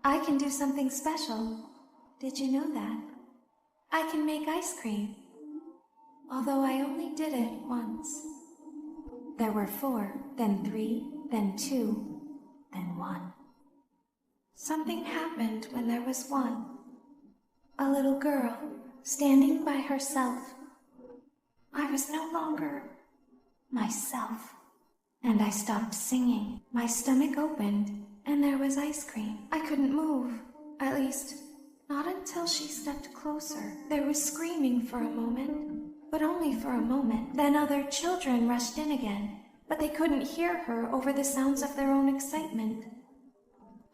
I can do something special. Did you know that? I can make ice cream. Although I only did it once. There were 4, then 3, then 2, then 1. Something happened when there was 1. A little girl, standing by herself. I was no longer myself. And I stopped singing. My stomach opened, and there was ice cream. I couldn't move. At least, not until she stepped closer. There was screaming for a moment, but only for a moment. Then other children rushed in again, but they couldn't hear her over the sounds of their own excitement.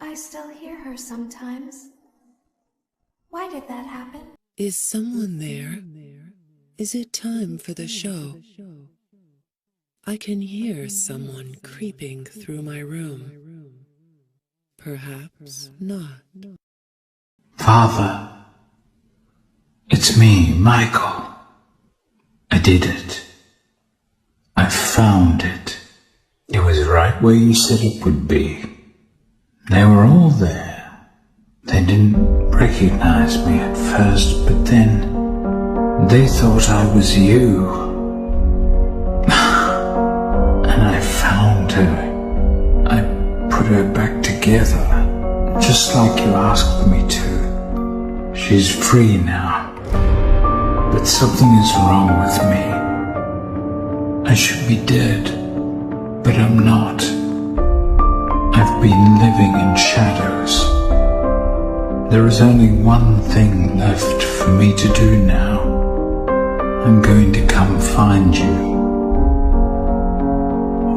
I still hear her sometimes. Why did that happen? Is someone there? Is it time for the show? I can hear someone creeping through my room. Perhaps not. Father, it's me, Michael. I did it. I found it. It was right where you said it would be. They were all there. They didn't recognize me at first, but then they thought I was you. And I found her. I put her back together, just like you asked me to. She's free now. But something is wrong with me. I should be dead, but I'm not. I've been living in shadows. There is only one thing left for me to do now. I'm going to come find you.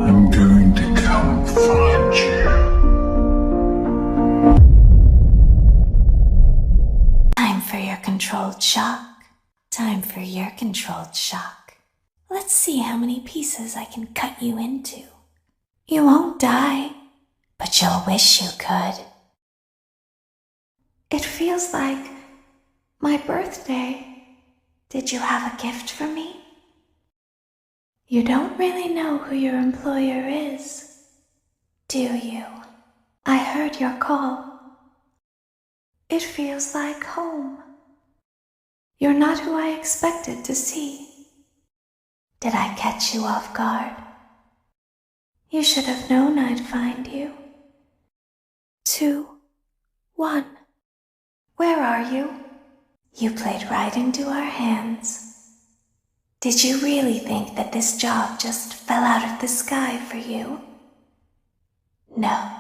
I'm going to come find you. Time for your controlled shock. Time for your controlled shock. Let's see how many pieces I can cut you into. You won't die, but you'll wish you could. It feels like my birthday. Did you have a gift for me? You don't really know who your employer is, do you? I heard your call. It feels like home. You're not who I expected to see. Did I catch you off guard? You should have known I'd find you. 2, 1. Where are you? You played right into our hands. Did you really think that this job just fell out of the sky for you? No.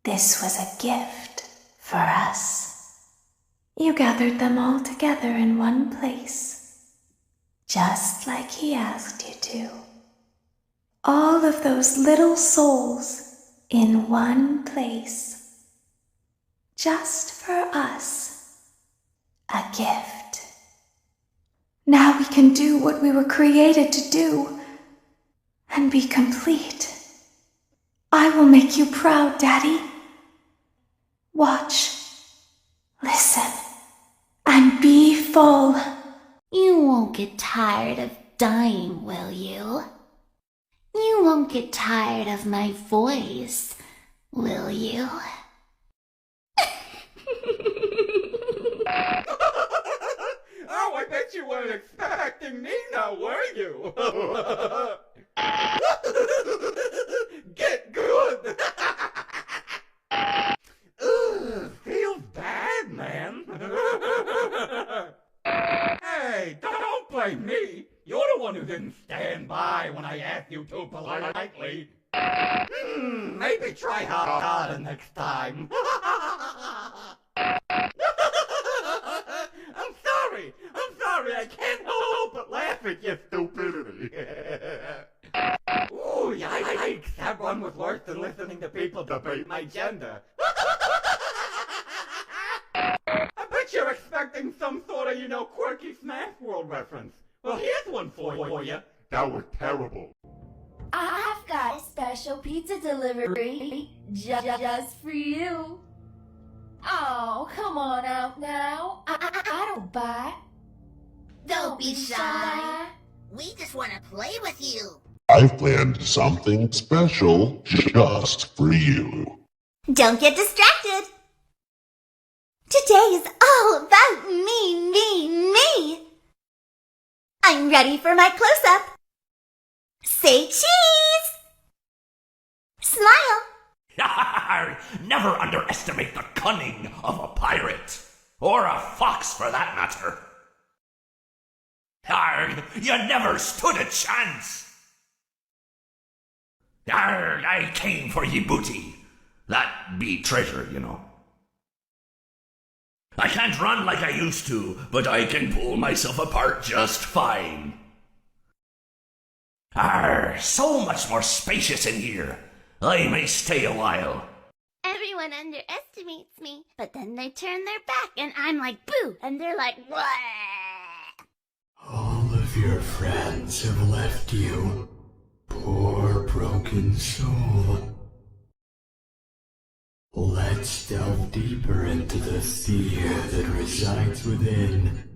This was a gift for us. You gathered them all together in one place, just like he asked you to. All of those little souls in one place. Just for us. A gift. Now we can do what we were created to do and be complete. I will make you proud, Daddy. Watch, listen, and be full. You won't get tired of dying, will you? You won't get tired of my voice, will you? Oh, I bet you weren't expecting me now, were you? Get good! Ugh, feels bad, man. Hey, don't blame me. You're the one who didn't stand by when I asked you to politely. Maybe try harder next time. I'm sorry, I can't help but laugh at your stupidity. Ooh, yikes, that one was worse than listening to people debate my gender. I bet you're expecting some sort of, quirky Smash World reference. Well, here's one for you. That was terrible. I've got a special pizza delivery just for you. Oh, come on out now. I don't bite. Don't be shy. We just want to play with you. I've planned something special just for you. Don't get distracted. Today is all about me. I'm ready for my close-up. Say cheese! Smile! Never underestimate the cunning of a pirate. Or a fox, for that matter. You never stood a chance. I came for ye booty. That be treasure, you know. I can't run like I used to, but I can pull myself apart just fine. So much more spacious in here. I may stay a while. Everyone underestimates me, but then they turn their back and I'm like, boo, and they're like, what? All of your friends have left you. Poor broken soul. Let's delve deeper into the fear that resides within.